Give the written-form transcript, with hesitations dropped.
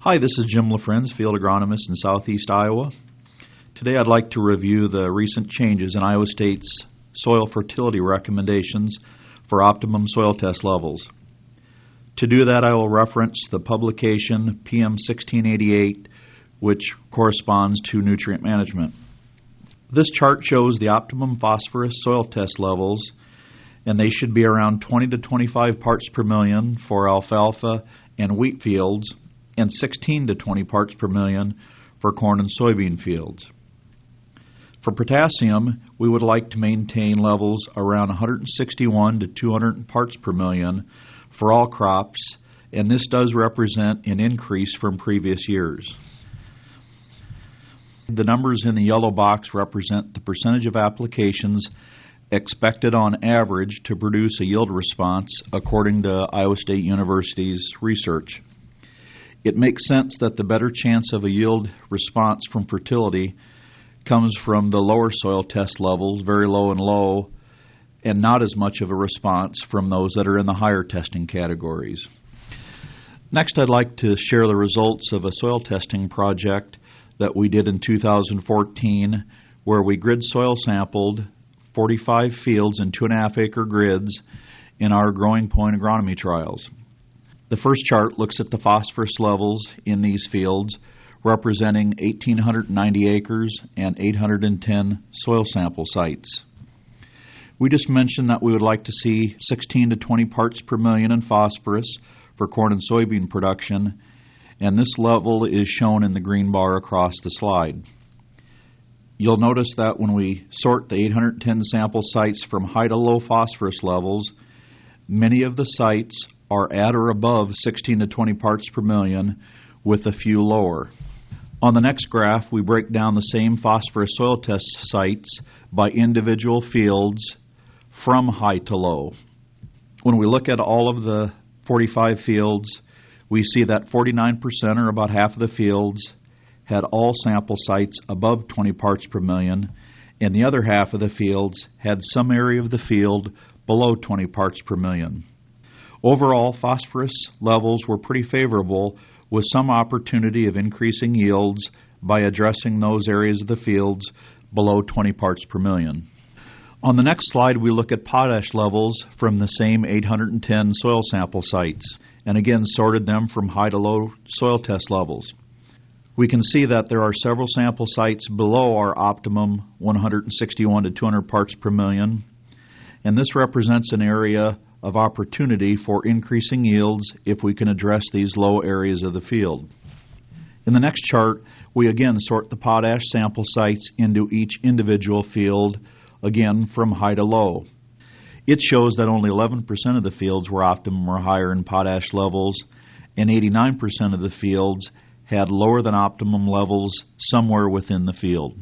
Hi, this is Jim Lafrenz, Field Agronomist in Southeast Iowa. Today I'd like to review the recent changes in Iowa State's soil fertility recommendations for optimum soil test levels. To do that, I will reference the publication PM 1688, which corresponds to nutrient management. This chart shows the optimum phosphorus soil test levels, and they should be around 20 to 25 parts per million for alfalfa and wheat fields, and 16 to 20 parts per million for corn and soybean fields. For potassium, we would like to maintain levels around 161 to 200 parts per million for all crops, and this does represent an increase from previous years. The numbers in the yellow box represent the percentage of applications expected on average to produce a yield response according to Iowa State University's research. It makes sense that the better chance of a yield response from fertility comes from the lower soil test levels, very low and low, and not as much of a response from those that are in the higher testing categories. Next, I'd like to share the results of a soil testing project that we did in 2014, where we grid soil sampled 45 fields in 2.5 acre grids in our Growing Point agronomy trials. The first chart looks at the phosphorus levels in these fields, representing 1,890 acres and 810 soil sample sites. We just mentioned that we would like to see 16 to 20 parts per million in phosphorus for corn and soybean production, and this level is shown in the green bar across the slide. You'll notice that when we sort the 810 sample sites from high to low phosphorus levels, many of the sites are at or above 16 to 20 parts per million, with a few lower. On the next graph, we break down the same phosphorus soil test sites by individual fields from high to low. When we look at all of the 45 fields, we see that 49%, or about half of the fields, had all sample sites above 20 parts per million, and the other half of the fields had some area of the field below 20 parts per million. Overall, phosphorus levels were pretty favorable, with some opportunity of increasing yields by addressing those areas of the fields below 20 parts per million. On the next slide, we look at potash levels from the same 810 soil sample sites, and again sorted them from high to low soil test levels. We can see that there are several sample sites below our optimum 161 to 200 parts per million, and this represents an area of opportunity for increasing yields if we can address these low areas of the field. In the next chart, we again sort the potash sample sites into each individual field, again from high to low. It shows that only 11% of the fields were optimum or higher in potash levels, and 89% of the fields had lower than optimum levels somewhere within the field.